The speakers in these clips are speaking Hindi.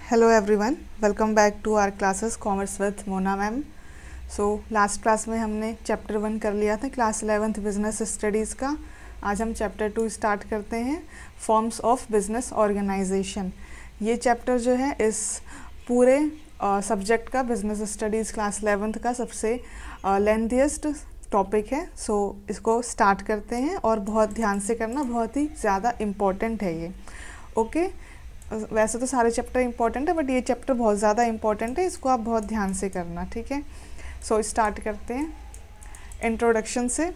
Hello everyone, welcome back to our classes Commerce with Mona ma'am. So last class में हमने चैप्टर 1 कर लिया था क्लास 11th बिजनेस स्टडीज़ का। आज हम चैप्टर 2 स्टार्ट करते हैं, फॉर्म्स ऑफ बिजनेस ऑर्गेनाइजेशन। ये चैप्टर जो है इस पूरे सब्जेक्ट का, बिजनेस स्टडीज़ क्लास 11th का सबसे लेंथीएस्ट टॉपिक है। सो इसको स्टार्ट करते हैं और बहुत ध्यान से करना, बहुत ही ज़्यादा इम्पॉर्टेंट है ये। ओके वैसे तो सारे चैप्टर इंपॉर्टेंट है बट ये चैप्टर बहुत ज़्यादा इंपॉर्टेंट है, इसको आप बहुत ध्यान से करना, ठीक है। सो स्टार्ट करते हैं इंट्रोडक्शन से।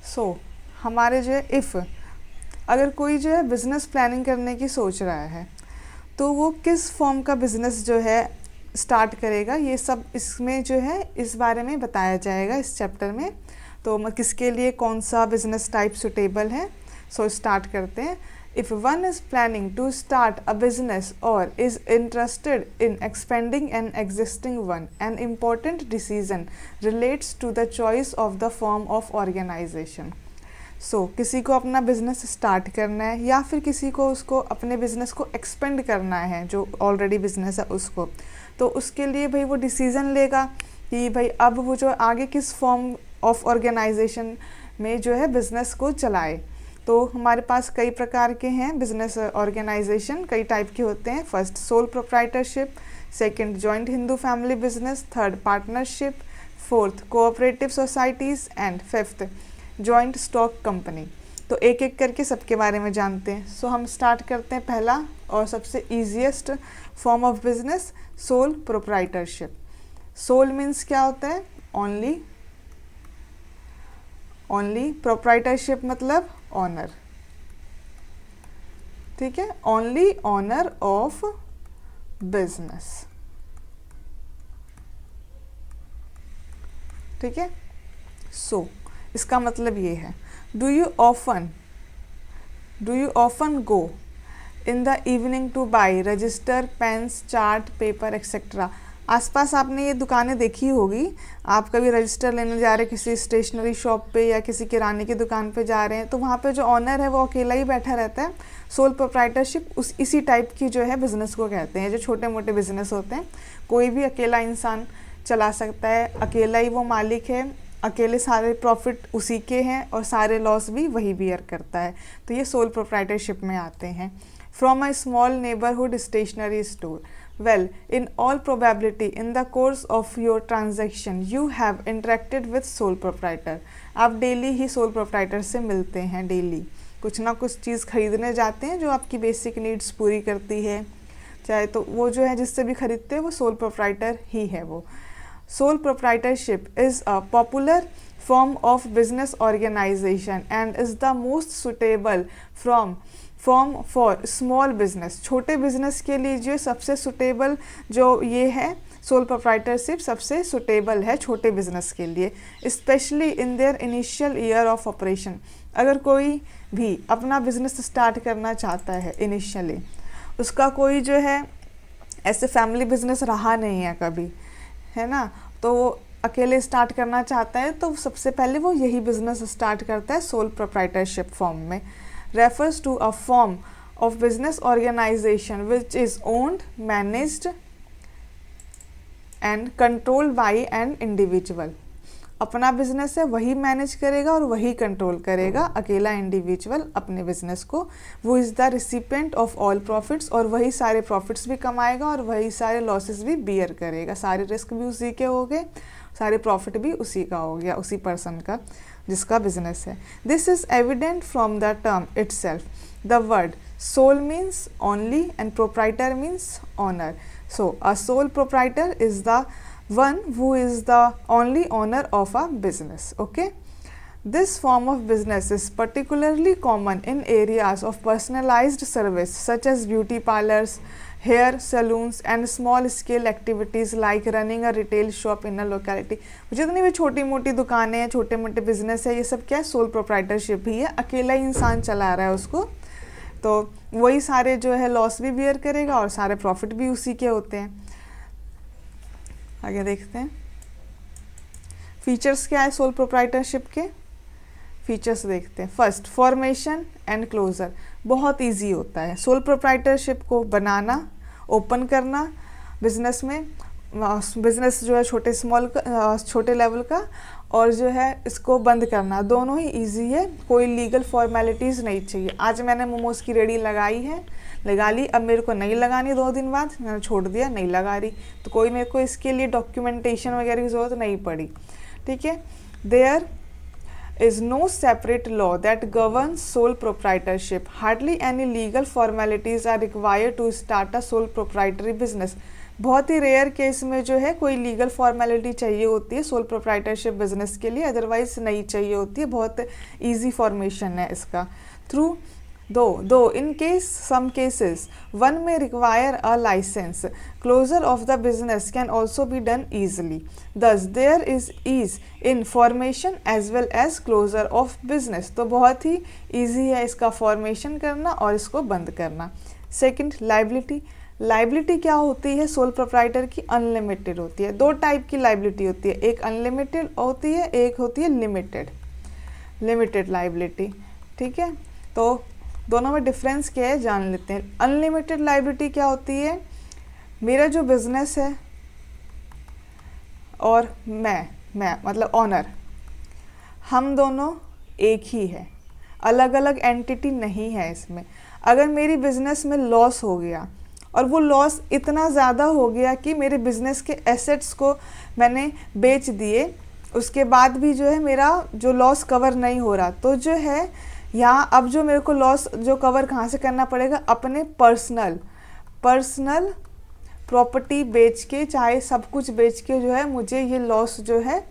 सो हमारे जो है अगर कोई जो है बिज़नेस प्लानिंग करने की सोच रहा है तो वो किस फॉर्म का बिज़नेस जो है स्टार्ट करेगा, ये सब इसमें जो है इस बारे में बताया जाएगा इस चैप्टर में। तो किसके लिए कौन सा बिज़नेस टाइप सुटेबल है। सो स्टार्ट करते हैं। If one is planning to start a business or is interested in expanding an existing one, an important decision relates to the choice of the form of organization. किसी को अपना बिजनेस स्टार्ट करना है या फिर किसी को उसको अपने बिजनेस को एक्सपेंड करना है, जो ऑलरेडी बिजनेस है उसको, तो उसके लिए भाई वो डिसीज़न लेगा कि भाई अब वो जो आगे किस फॉर्म ऑफ ऑर्गेनाइजेशन में जो है बिजनेस को चलाए। तो हमारे पास कई प्रकार के हैं बिजनेस ऑर्गेनाइजेशन, कई टाइप के होते हैं। First sole proprietorship, second joint Hindu family business, third partnership, fourth cooperative societies and fifth joint stock company. तो एक एक करके सबके बारे में जानते हैं। सो हम स्टार्ट करते हैं पहला और सबसे easiest form of business, sole proprietorship. Sole means क्या होता है? ओनली। प्रोप्राइटरशिप मतलब ऑनर, ठीक है, ओनली ऑनर ऑफ बिजनेस, ठीक है। सो इसका मतलब ये है, do you often go in the evening to buy register, pens, chart, paper etcetera. आसपास आपने ये दुकानें देखी होगी। आप कभी रजिस्टर लेने जा रहे हैं किसी स्टेशनरी शॉप पे या किसी किराने की दुकान पे जा रहे हैं, तो वहाँ पे जो ऑनर है वो अकेला ही बैठा रहता है। सोल प्रोप्राइटरशिप इसी टाइप की जो है बिज़नेस को कहते हैं। जो छोटे मोटे बिजनेस होते हैं, कोई भी अकेला इंसान चला सकता है, अकेला ही वो मालिक है, अकेले सारे प्रॉफिट उसी के हैं और सारे लॉस भी वही बियर करता है। तो ये सोल प्रोप्राइटरशिप में आते हैं। From a small neighbourhood stationery store, well, in all probability in the course of your transaction you have interacted with sole proprietor. आप डेली ही सोल प्रोप्राइटर से मिलते हैं, डेली कुछ ना कुछ चीज़ खरीदने जाते हैं जो आपकी बेसिक नीड्स पूरी करती है, चाहे तो वो जो है जिससे भी खरीदते हैं वो सोल प्रोप्राइटर ही है वो। Sole proprietorship is a popular form of business organisation and is the most suitable form for small business. छोटे बिजनेस के लिए जो सबसे सुटेबल जो ये है, सोल प्रोप्राइटरशिप सबसे सुटेबल है छोटे बिजनेस के लिए, specially in their initial year of operation. अगर कोई भी अपना बिजनेस स्टार्ट करना चाहता है इनिशियली, उसका कोई जो है ऐसे फैमिली बिजनेस रहा नहीं है कभी, है ना, तो वो अकेले स्टार्ट करना चाहता है, तो सबसे पहले वो यही बिजनेस स्टार्ट करता है सोल प्रोप्राइटरशिप फॉर्म में। refers to a form of business organization which is owned, managed and controlled by an individual. अपना बिजनेस है वही मैनेज करेगा और वही कंट्रोल करेगा, अकेला इंडिविजुअल अपने बिजनेस को। वो is the recipient of all profits, और वही सारे प्रॉफिट्स भी कमाएगा और वही सारे लॉसेस भी बियर करेगा। सारे रिस्क भी उसी के हो गए, सारे प्रॉफिट भी उसी का हो गया, उसी पर्सन का जिसका बिजनेस है। This is evident from the term itself. The word sole means only and proprietor means owner. So a sole proprietor is the one who is the only owner of a business. Okay, this form of business is particularly common in areas of personalized service such as beauty parlors, hair salons and small scale activities like running a retail shop in a locality. जितनी भी छोटी मोटी दुकानें हैं, छोटे मोटे बिजनेस है, ये सब क्या है? सोल प्रोप्राइटरशिप ही है, अकेला ही इंसान चला रहा है उसको, तो वही सारे जो है लॉस भी बियर करेगा और सारे प्रॉफिट भी उसी के होते हैं। आगे देखते हैं फीचर्स क्या है सोल प्रोप्राइटरशिप के। फीचर्स देखते हैं। First, formation and closure. बहुत इजी होता है सोल प्रोप्राइटरशिप को बनाना ओपन करना बिजनेस में, बिजनेस जो है छोटे लेवल का, और जो है इसको बंद करना, दोनों ही इजी है, कोई लीगल फॉर्मेलिटीज़ नहीं चाहिए। आज मैंने मोमोज़ की रेडी लगाई है, लगा ली, अब मेरे को नहीं लगानी 2 दिन बाद, मैंने छोड़ दिया, नहीं लगा रही, तो कोई मेरे को इसके लिए डॉक्यूमेंटेशन वगैरह की ज़रूरत नहीं पड़ी। ठीक है, there is no separate law that governs sole proprietorship. Hardly any legal formalities are required to start a sole proprietary business. बहुत ही रेयर केस में जो है कोई लीगल फॉर्मेलिटी चाहिए होती है सोल प्रोप्राइटरशिप बिजनेस के लिए, अदरवाइज नहीं चाहिए होती है, बहुत इजी फॉर्मेशन है इसका। थ्रू दो in case some cases one may require a license, closure of the business can also be done easily. Thus there is ease in formation as well as closure of business. तो बहुत ही easy है इसका फॉर्मेशन करना और इसको बंद करना। सेकंड, लाइबिलिटी क्या होती है सोल प्रोप्राइटर की? अनलिमिटेड होती है। 2 टाइप की लाइबिलिटी होती है, एक अनलिमिटेड होती है, एक होती है लिमिटेड लाइबिलिटी। ठीक है, तो दोनों में डिफरेंस क्या है जान लेते हैं। अनलिमिटेड लाइबिलिटी क्या होती है? मेरा जो बिजनेस है और मैं मतलब ऑनर, हम दोनों एक ही है, अलग अलग एंटिटी नहीं है इसमें। अगर मेरी बिजनेस में लॉस हो गया और वो लॉस इतना ज़्यादा हो गया कि मेरे बिजनेस के एसेट्स को मैंने बेच दिए, उसके बाद भी जो है मेरा जो लॉस कवर नहीं हो रहा, तो जो है यहाँ अब जो मेरे को लॉस जो कवर कहाँ से करना पड़ेगा? अपने पर्सनल प्रॉपर्टी बेच के, चाहे सब कुछ बेच के जो है मुझे ये लॉस जो है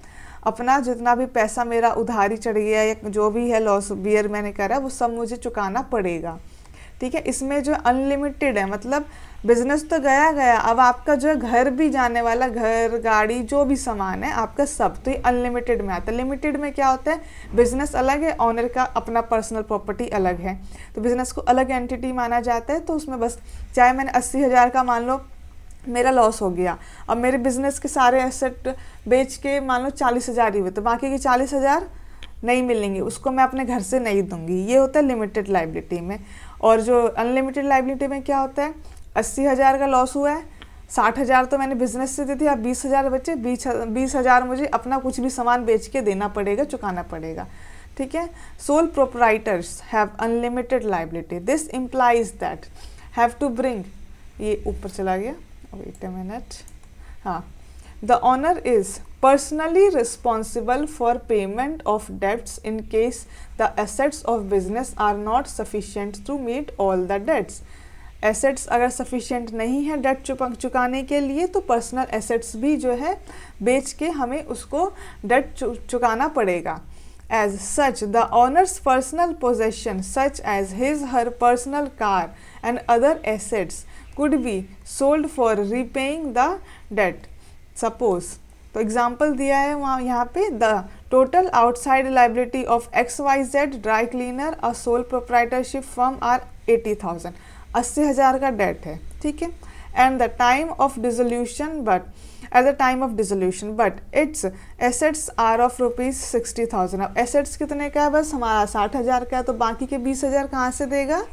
अपना जितना भी पैसा मेरा उधारी चढ़ गया या जो भी है लॉस बियर मैंने करा वो सब मुझे चुकाना पड़ेगा। ठीक है, इसमें जो अनलिमिटेड है, मतलब बिजनेस तो गया, अब आपका जो है घर भी जाने वाला, घर गाड़ी जो भी सामान है आपका सब, तो ये अनलिमिटेड में आता है। लिमिटेड में क्या होता है? बिजनेस अलग है, ऑनर का अपना पर्सनल प्रॉपर्टी अलग है, तो बिजनेस को अलग एंटिटी माना जाता है। तो उसमें बस चाहे मैंने 80,000 का मान लो मेरा लॉस हो गया, अब मेरे बिजनेस के सारे एसेट बेच के मान लो 40,000 ही हुए, तो बाकी के 40,000 नहीं मिलेंगे, उसको मैं अपने घर से नहीं दूंगी। ये होता है लिमिटेड लाइबिलिटी में। और जो अनलिमिटेड लाइबिलिटी में क्या होता है? 80,000 का लॉस हुआ है, 60,000 तो मैंने बिजनेस से दी थी, अब 20,000 बचे, 20,000 मुझे अपना कुछ भी सामान बेच के देना पड़ेगा, चुकाना पड़ेगा। ठीक है, sole proprietors have unlimited liability. This implies that have to bring, ये ऊपर चला गया, वेट अ मिनट, हाँ, the owner is personally responsible for payment of debts in case the assets of business are not sufficient to meet all the debts. Assets अगर सफिशिएंट नहीं है डेट चुकाने के लिए, तो पर्सनल एसेट्स भी जो है बेच के हमें उसको डेट चुकाना पड़ेगा। As such the owner's personal possession such as her personal car and other assets could be sold for repaying the debt. Suppose, तो एग्जाम्पल दिया है वहाँ यहाँ पे, the total outside liability of XYZ dry cleaner a sole proprietorship firm are 80,000, 80,000 का डेट है। ठीक है, and the time of dissolution at the time of dissolution but its assets are of ₹60,000। अब एसेट्स कितने का है? बस हमारा 60,000 का है, तो बाकी के 20,000 कहाँ से देगा?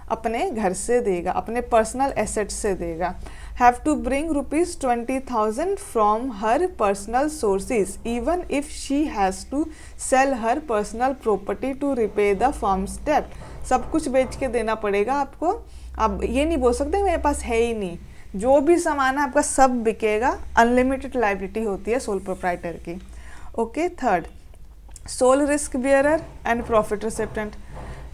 अपने घर से देगा, अपने पर्सनल एसेट्स से देगा। have to bring ₹20,000 from her personal sources even if she has to sell her personal property to repay the firm's debt. सब कुछ बेच के देना पड़ेगा आपको। आप ये नहीं बोल सकते मेरे पास है ही नहीं, जो भी सामान है आपका सब बिकेगा। अनलिमिटेड लाइबिलिटी होती है सोल प्रोप्राइटर की। Okay, third, sole risk bearer and profit recipient.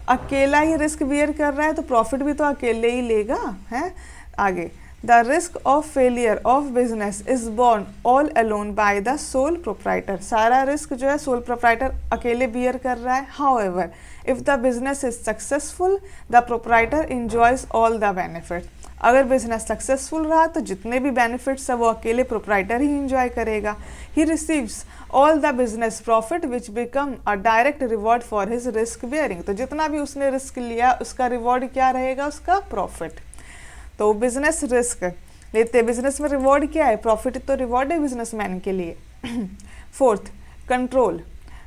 अकेला ही रिस्क बियर कर रहा है तो प्रॉफिट भी तो अकेले ही लेगा, है। आगे, The risk of failure of business is borne all alone by the sole proprietor. सारा रिस्क जो है सोल प्रोप्राइटर अकेले बियर कर रहा है। However, if the business is successful, the proprietor enjoys all the benefits. अगर बिजनेस सक्सेसफुल रहा तो जितने भी बेनिफिट्स है वो अकेले प्रोप्राइटर ही इंजॉय करेगा। He receives all the business profit which become a direct reward for his risk bearing. तो जितना भी उसने रिस्क लिया उसका रिवॉर्ड क्या रहेगा? उसका प्रॉफिट। तो बिजनेस रिस्क लेते हैं, बिजनेस में रिवॉर्ड क्या है? प्रॉफिट तो रिवॉर्ड है बिजनेसमैन के लिए। Fourth, control.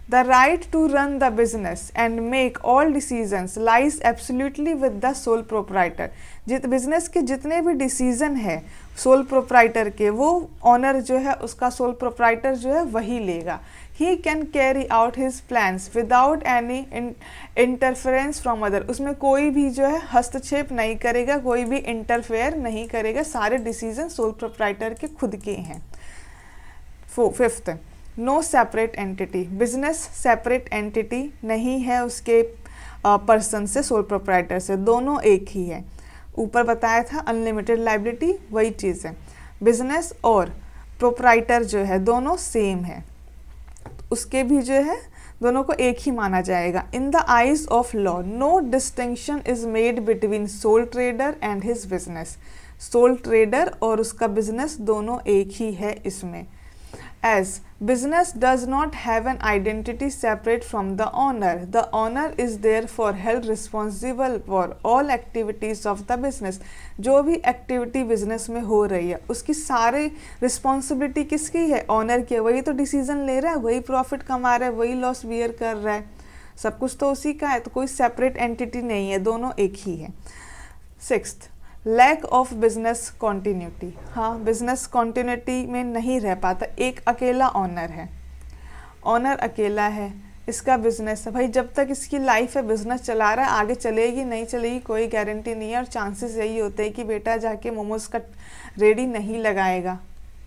The right to run the business and make all decisions lies absolutely with the sole proprietor. Business के जितने भी डिसीजन है सोल प्रोप्राइटर के, वो ऑनर जो है उसका सोल प्रोप्राइटर जो है वही लेगा. He can carry out his plans without any interference from other. उसमें कोई भी जो है हस्तक्षेप नहीं करेगा, कोई भी इंटरफेयर नहीं करेगा, सारे डिसीजन सोल प्रोप्राइटर के खुद के हैं. Fifth, no separate entity. Business separate entity नहीं है उसके पर्सन से, सोल प्रोप्राइटर से, दोनों एक ही है. ऊपर बताया था अनलिमिटेड लाइबिलिटी, वही चीज़ है. बिजनेस और प्रोप्राइटर जो है दोनों सेम है, उसके भी जो है दोनों को एक ही माना जाएगा. In the eyes of law no distinction is made between sole trader and his business. Sole trader और उसका बिजनेस दोनों एक ही है इसमें. As business does not have an identity separate from the owner is therefore held responsible for all activities of the business. जो भी एक्टिविटी बिजनेस में हो रही है उसकी सारी रिस्पॉन्सिबिलिटी किसकी है? ऑनर की है. वही तो डिसीजन ले रहा है, वही प्रॉफिट कमा रहा है, वही लॉस बियर कर रहा है, सब कुछ तो उसी का है. तो कोई सेपरेट एंटिटी नहीं है, दोनों एक ही है. Sixth, lack of business continuity. हाँ, बिजनेस कॉन्टिन्यूटी में नहीं रह पाता. एक अकेला ऑनर है, ऑनर अकेला है, इसका बिजनेस है. भाई जब तक इसकी लाइफ है, बिजनेस चला रहा है, आगे चलेगी नहीं चलेगी कोई गारंटी नहीं है. और चांसेस यही होते हैं कि बेटा जाके मोमोज का रेडी नहीं लगाएगा.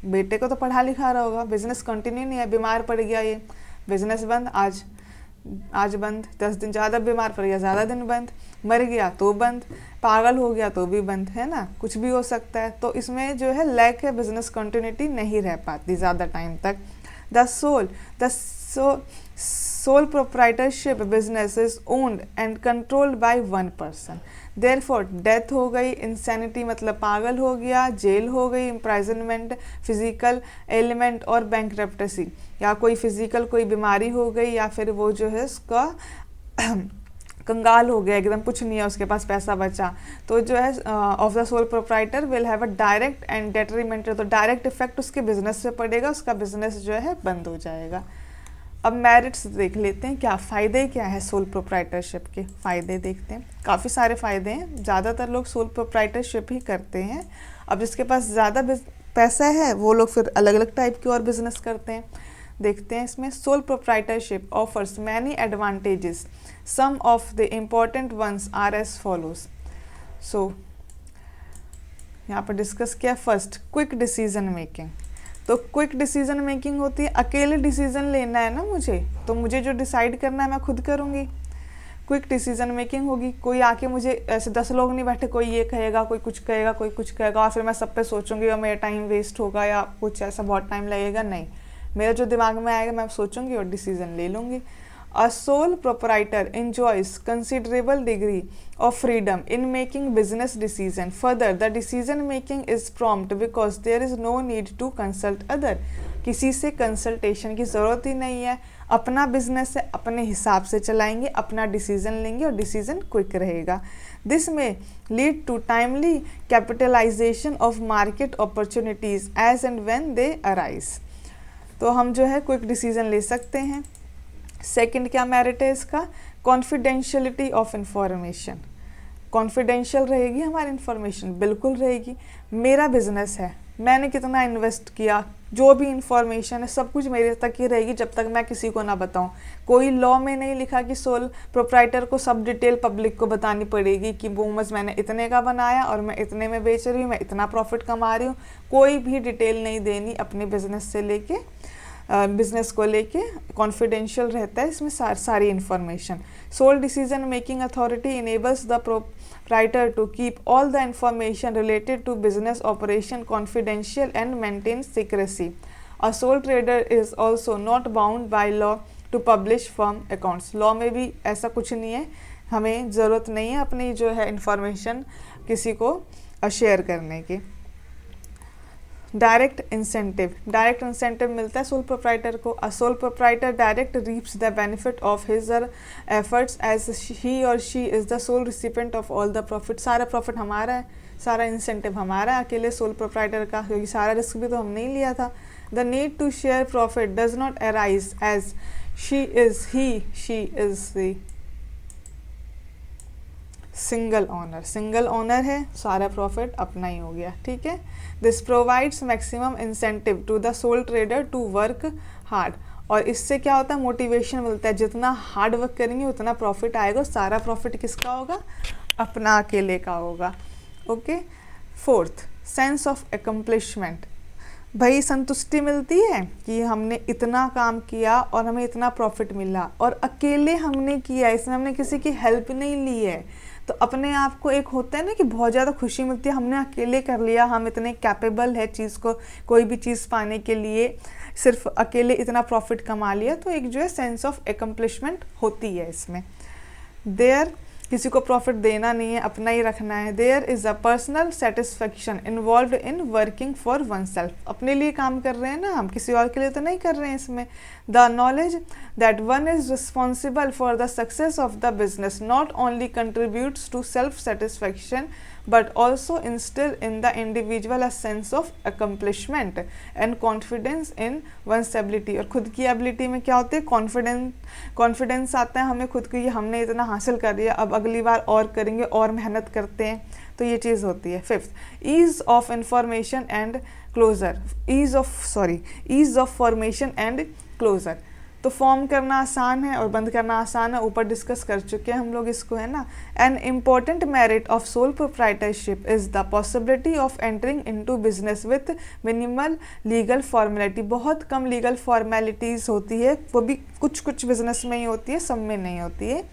बेटे को तो पढ़ा लिखा रहा होगा, बिजनेस कंटिन्यू नहीं है, बीमार पड़ गया, ये बिजनेस बंद, आज बंद, 10 दिन ज़्यादा बीमार पड़ गया, ज़्यादा दिन बंद, मर गया तो बंद, पागल हो गया तो भी बंद, है ना, कुछ भी हो सकता है. तो इसमें जो है लैक है, बिजनेस कंटिन्यूटी नहीं रह पाती ज़्यादा टाइम तक. The sole proprietorship business is owned and controlled by one person. Therefore death हो गई, इंसैनिटी मतलब पागल हो गया, जेल हो गई, इम्प्राइजनमेंट, फिजिकल एलिमेंट और बैंकरप्टेसी, या कोई फिजिकल कोई बीमारी हो गई, या फिर वो जो है उसका कंगाल हो गया, एकदम कुछ नहीं है उसके पास, पैसा बचा, तो जो है of the sole proprietor will have a direct and detrimental. तो डायरेक्ट इफेक्ट उसके बिजनेस पे पड़ेगा, उसका बिजनेस जो है बंद हो जाएगा. अब मेरिट्स देख लेते हैं, क्या फ़ायदे क्या है सोल प्रोप्राइटरशिप के. फ़ायदे देखते हैं, काफ़ी सारे फ़ायदे हैं. ज़्यादातर लोग सोल प्रोप्राइटरशिप ही करते हैं. अब जिसके पास ज़्यादा पैसा है वो लोग फिर अलग अलग टाइप के और बिजनेस करते हैं. देखते हैं इसमें. Sole proprietorship offers many advantages, some of the important ones are as follows. So यहाँ पर डिस्कस किया. First, quick decision making. तो क्विक डिसीजन मेकिंग होती है, अकेले डिसीजन लेना है ना मुझे, तो मुझे जो डिसाइड करना है मैं खुद करूँगी. क्विक डिसीजन मेकिंग होगी. कोई आके मुझे, ऐसे 10 लोग नहीं बैठे, कोई ये कहेगा, कोई कुछ कहेगा, कोई कुछ कहेगा, और फिर मैं सब पे सोचूंगी और मेरा टाइम वेस्ट होगा या कुछ ऐसा बहुत टाइम लगेगा. नहीं, मेरा जो दिमाग में आएगा मैं सोचूंगी और डिसीजन ले लूँगी. A sole proprietor enjoys considerable degree of freedom in making business decision. Further, the decision making is prompt because there is no need to consult other. किसी से कंसल्टेशन की ज़रूरत ही नहीं है. अपना बिजनेस है, अपने हिसाब से चलाएंगे, अपना डिसीजन लेंगे और डिसीजन क्विक रहेगा. This may lead to timely capitalisation of market opportunities as and when they arise. तो हम जो है क्विक डिसीजन ले सकते हैं. सेकंड क्या मेरिट है इसका? Confidentiality of information. कॉन्फिडेंशियल रहेगी हमारी इंफॉर्मेशन, बिल्कुल रहेगी. मेरा बिजनेस है, मैंने कितना इन्वेस्ट किया, जो भी इंफॉर्मेशन है सब कुछ मेरे तक ही रहेगी जब तक मैं किसी को ना बताऊं. कोई लॉ में नहीं लिखा कि सोल प्रोप्राइटर को सब डिटेल पब्लिक को बतानी पड़ेगी कि मोमोज मैंने इतने का बनाया और मैं इतने में बेच रही हूँ, मैं इतना प्रॉफिट कमा रही हूँ. कोई भी डिटेल नहीं देनी अपने बिजनेस से लेके, बिजनेस को लेके कॉन्फिडेंशियल रहता है इसमें सारी information. Sole decision making authority enables the proprietor to keep all the information related to business operation confidential and maintain secrecy. A sole trader is also not bound by law to publish firm accounts. Law में भी ऐसा कुछ नहीं है, हमें ज़रूरत नहीं है अपनी जो है इंफॉर्मेशन किसी को शेयर करने की. Direct incentive. डायरेक्ट इंसेंटिव मिलता है सोल प्रोप्राइटर को. A sole proprietor direct reaps the benefit of his efforts as he or she is the sole recipient of all the profit. सारा प्रॉफिट हमारा है, सारा इंसेंटिव हमारा है अकेले सोल प्रोप्राइटर का, क्योंकि सारा रिस्क भी तो हमने ही लिया था. The need to share profit does not arise as she is the single owner है, सारा प्रॉफिट अपना ही हो गया, ठीक है। This provides maximum incentive to the sole trader to work hard, और इससे क्या होता है, मोटिवेशन मिलता है, जितना हार्ड वर्क करेंगे उतना प्रॉफिट आएगा, सारा प्रॉफिट किसका होगा, अपना अकेले का होगा, okay. Fourth, sense of accomplishment, भाई संतुष्टि मिलती है कि हमने इतना काम किया और हमें इतना प्रॉफिट मिला, और अकेले हमने किया, इसमें हमने किसी की हेल्प नहीं ली है, तो अपने आप को एक होता है ना कि बहुत ज़्यादा खुशी मिलती है, हमने अकेले कर लिया, हम इतने कैपेबल है चीज़ को, कोई भी चीज़ पाने के लिए सिर्फ अकेले इतना प्रॉफिट कमा लिया, तो एक जो है सेंस ऑफ एकम्प्लिशमेंट होती है इसमें। देयर, किसी को प्रॉफिट देना नहीं है, अपना ही रखना है। There is a personal satisfaction involve in working for oneself, अपने लिए काम कर रहे हैं ना हम, किसी और के लिए तो नहीं कर रहे हैं इसमें। The knowledge that one is responsible for the success of the business not only contributes to self satisfaction but also instill in the individual a sense of accomplishment and confidence in one's ability। और खुद की एबिलिटी में क्या होती है, कॉन्फिडेंस आता है हमें खुद को, ये हमने इतना हासिल कर लिया, अब अगली बार और करेंगे, और मेहनत करते हैं, तो ये चीज़ होती है। Fifth, ease of information and closure, ease of formation and closure, तो फॉर्म करना आसान है और बंद करना आसान है, ऊपर डिस्कस कर चुके हैं हम लोग इसको, है ना। An important merit of sole proprietorship is the possibility of entering into business with minimal legal formality, बहुत कम लीगल फॉर्मेलिटीज़ होती है, वो भी कुछ बिजनेस में ही होती है, सब में नहीं होती है।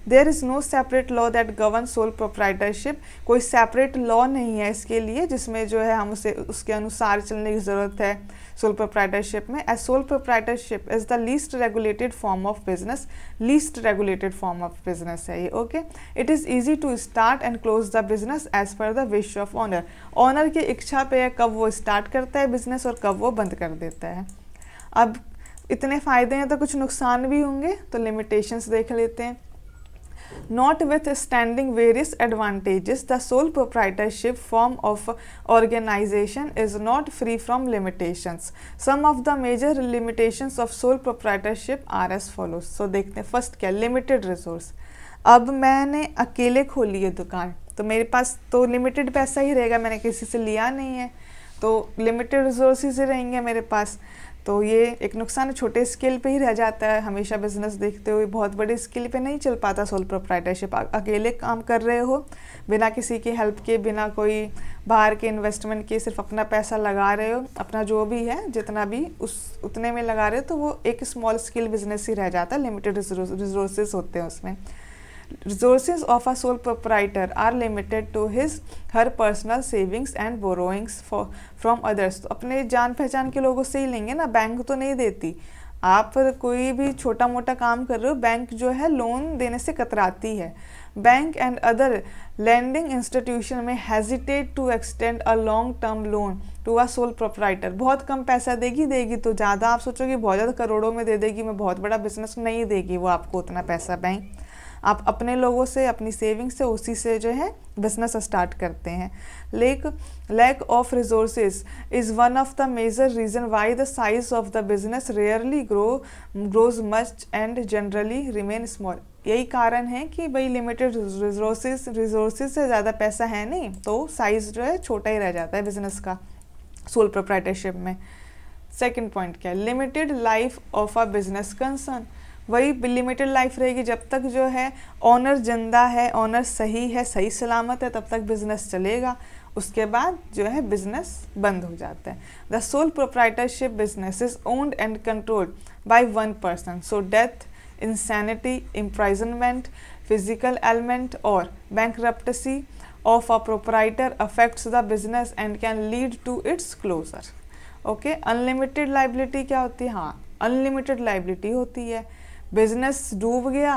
There is no separate law that govern sole proprietorship, कोई सेपरेट लॉ नहीं है इसके लिए जिसमें जो है हम उसे उसके अनुसार चलने की ज़रूरत है सोल प्रोप्राइटरशिप में। As sole proprietorship is the least regulated form of business, least regulated form of business है ये, okay. It is easy to start and close the business as per the wish of owner, owner की इच्छा पे है कब वो स्टार्ट करता है बिजनेस और कब वो बंद कर देता है। अब इतने फ़ायदे हैं तो कुछ नुकसान भी होंगे, तो लिमिटेशंस देख लेते हैं। Notwithstanding various advantages, the sole proprietorship form of organization is not free from limitations. Some of the major limitations of sole proprietorship are as follows. So देखते हैं, फर्स्ट क्या, लिमिटेड रिसोर्स। अब मैंने अकेले खोली है दुकान, तो मेरे पास तो लिमिटेड पैसा ही रहेगा, मैंने किसी से लिया नहीं है, तो लिमिटेड रिसोर्सेज ही रहेंगे मेरे पास, तो ये एक नुकसान, छोटे स्केल पे ही रह जाता है हमेशा बिजनेस देखते हुए, बहुत बड़े स्केल पे नहीं चल पाता सोल प्रोप्राइटरशिप। अकेले काम कर रहे हो बिना किसी की हेल्प के, बिना कोई बाहर के इन्वेस्टमेंट के, सिर्फ अपना पैसा लगा रहे हो, अपना जो भी है जितना भी उतने में लगा रहे हो, तो वो एक स्मॉल स्केल बिजनेस ही रह जाता है, लिमिटेड रिसोर्सेज होते हैं उसमें। Resources of a sole proprietor are limited to her personal savings and borrowings from others। तो अपने जान पहचान के लोगों से ही लेंगे ना, बैंक तो नहीं देती। आप कोई भी छोटा मोटा काम कर रहे हो, बैंक जो है लोन देने से कतराती है। Bank and other lending institution may hesitate to extend a long term loan to a sole proprietor, बहुत कम पैसा देगी तो ज़्यादा आप सोचोगे बहुत ज़्यादा करोड़ों में दे देगी, मैं बहुत बड़ा बिजनेस, नहीं देगी वो आपको उतना पैसा बैंक। आप अपने लोगों से, अपनी सेविंग से, उसी से जो है बिजनेस स्टार्ट करते हैं। Lack of resources is one of the major reason why the size of the business rarely grows much and generally remain small. यही कारण है कि भाई लिमिटेड रिसोर्सेज से ज़्यादा पैसा है नहीं, तो साइज़ जो है छोटा ही रह जाता है बिजनेस का सोल प्रोप्राइटरशिप में। सेकेंड पॉइंट क्या है, limited life of a business concern, वही लिमिटेड लाइफ रहेगी जब तक जो है ऑनर जिंदा है, ऑनर सही है, सही सलामत है, तब तक बिजनेस चलेगा, उसके बाद जो है बिजनेस बंद हो जाता है। The sole proprietorship business is owned and controlled by one person, so death, insanity, imprisonment, physical element or bankruptcy of a proprietor affects the business and can lead to its closure. Okay, unlimited liability क्या होती है, हाँ अनलिमिटेड लाइबिलिटी होती है, बिजनेस डूब गया,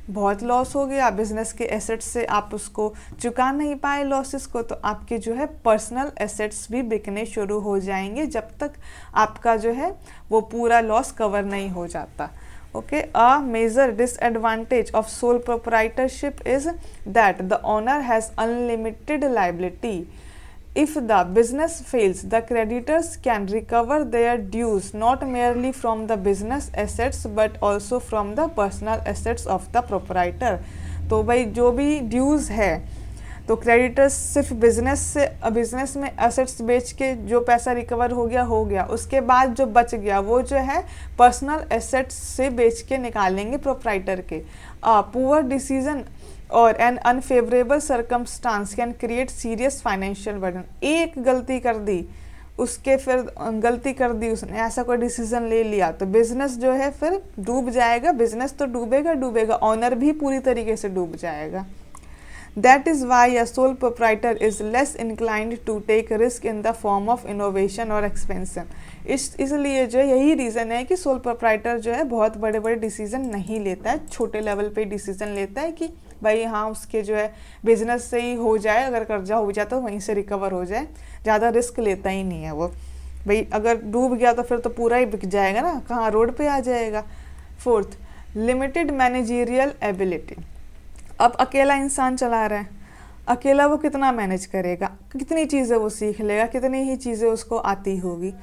बहुत लॉस हो गया, बिजनेस के एसेट्स से आप उसको चुका नहीं पाए लॉसेस को, तो आपके जो है पर्सनल एसेट्स भी बिकने शुरू हो जाएंगे जब तक आपका जो है वो पूरा लॉस कवर नहीं हो जाता। Okay, a major disadvantage of sole proprietorship is that the owner has unlimited liability If the business fails, the creditors can recover their dues not merely from the business assets but also from the personal assets of the proprietor. तो भाई जो भी ड्यूज़ है तो क्रेडिटर्स सिर्फ बिजनेस में एसेट्स बेच के जो पैसा रिकवर हो गया, उसके बाद जो बच गया वो जो है पर्सनल एसेट्स से बेच के निकालेंगे प्रोप्राइटर के. पुअर डिसीजन और an unfavourable circumstance can create serious financial burden. एक गलती कर दी उसने, ऐसा कोई डिसीजन ले लिया तो बिजनेस जो है फिर डूब जाएगा. बिजनेस तो डूबेगा, ऑनर भी पूरी तरीके से डूब जाएगा. That is why a sole proprietor is less inclined to take risk in the form of innovation or expansion. इसलिए जो यही रीज़न है कि सोल प्रोप्राइटर जो है बहुत बड़े बड़े डिसीजन नहीं लेता है, छोटे लेवल पे डिसीजन लेता है कि भाई हाँ उसके जो है बिजनेस से ही हो जाए, अगर कर्जा हो जाए तो वहीं से रिकवर हो जाए, ज़्यादा रिस्क लेता ही नहीं है वो. भाई अगर डूब गया तो फिर तो पूरा ही बिक जाएगा ना, कहाँ रोड पे आ जाएगा. 4th, limited managerial ability. अब अकेला इंसान चला रहा है, अकेला वो कितना मैनेज करेगा, कितनी चीज़ें वो सीख लेगा, कितनी ही चीज़ें उसको आती होगी.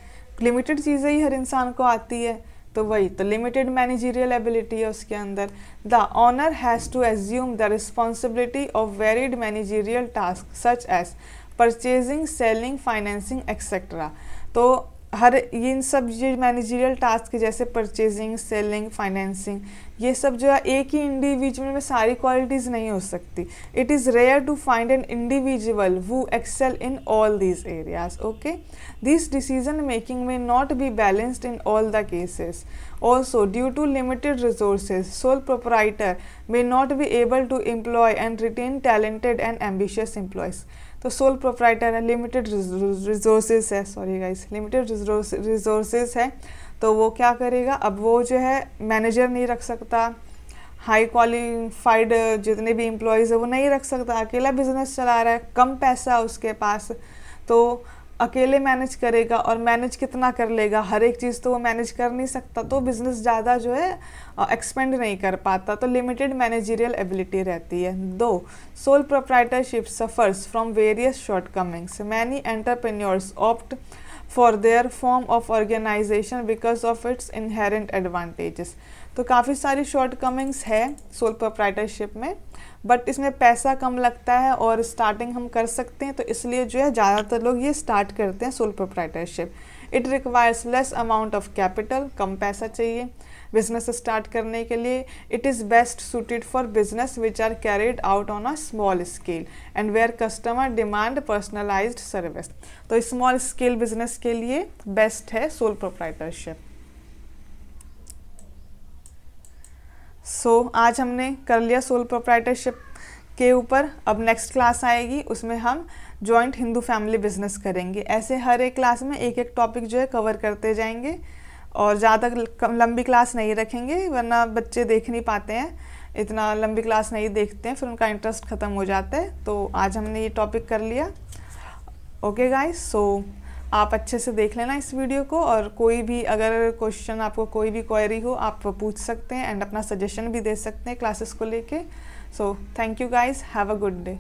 लिमिटेड चीज़ें ही हर इंसान को आती है, तो वही तो लिमिटेड मैनेजरियल एबिलिटी है उसके अंदर. The owner has to assume the responsibility of varied managerial task such as purchasing, selling, financing etcetera. तो हर इन सब जो मैनेजरियल टास्क जैसे परचेजिंग, सेलिंग, फाइनेंसिंग, ये सब जो है एक ही इंडिविजुअल में सारी क्वालिटीज़ नहीं हो सकती. It is rare to find an individual who excel in all these areas. Okay, this decision making may not be balanced in all the cases. Also, due to limited resources, sole proprietor may not be able to employ and retain talented and ambitious employees. तो सोल प्रोप्राइटर है, लिमिटेड रिसोर्सेज है, सॉरी गाइस, लिमिटेड रिसोर्सेज है, तो वो क्या करेगा. अब वो जो है मैनेजर नहीं रख सकता, हाई क्वालिफाइड जितने भी एम्प्लॉयज़ है वो नहीं रख सकता, अकेला बिजनेस चला रहा है, कम पैसा उसके पास, तो अकेले मैनेज करेगा. और मैनेज कितना कर लेगा, हर एक चीज़ तो वो मैनेज कर नहीं सकता, तो बिजनेस ज़्यादा जो है एक्सपेंड नहीं कर पाता, तो लिमिटेड मैनेजरियल एबिलिटी रहती है. 2, sole proprietorship suffers from various shortcomings. Many entrepreneurs opt for their form of organisation because of its inherent advantages. तो काफ़ी सारी शॉर्टकमिंग्स है सोल प्रोप्राइटरशिप में, बट इसमें पैसा कम लगता है और स्टार्टिंग हम कर सकते हैं, तो इसलिए जो है ज़्यादातर लोग ये स्टार्ट करते हैं sole proprietorship. It requires less amount of capital, कम पैसा चाहिए बिजनेस स्टार्ट करने के लिए. It is best suited for business which are carried out on a small scale and where customer demand personalised service. तो स्मॉल स्केल बिजनेस के लिए बेस्ट है सोल प्रोप्राइटरशिप. आज हमने कर लिया सोल प्रोप्राइटरशिप के ऊपर. अब नेक्स्ट क्लास आएगी, उसमें हम जॉइंट हिंदू फैमिली बिजनेस करेंगे. ऐसे हर एक क्लास में एक एक टॉपिक जो है कवर करते जाएंगे और ज़्यादा लंबी क्लास नहीं रखेंगे, वरना बच्चे देख नहीं पाते हैं, इतना लंबी क्लास नहीं देखते हैं, फिर उनका इंटरेस्ट ख़त्म हो जाता है. तो आज हमने ये टॉपिक कर लिया. ओके गाइस, आप अच्छे से देख लेना इस वीडियो को, और कोई भी अगर क्वेश्चन, आपको कोई भी क्वेरी हो आप पूछ सकते हैं एंड अपना सजेशन भी दे सकते हैं क्लासेस को लेके. So thank you guys, have a good day.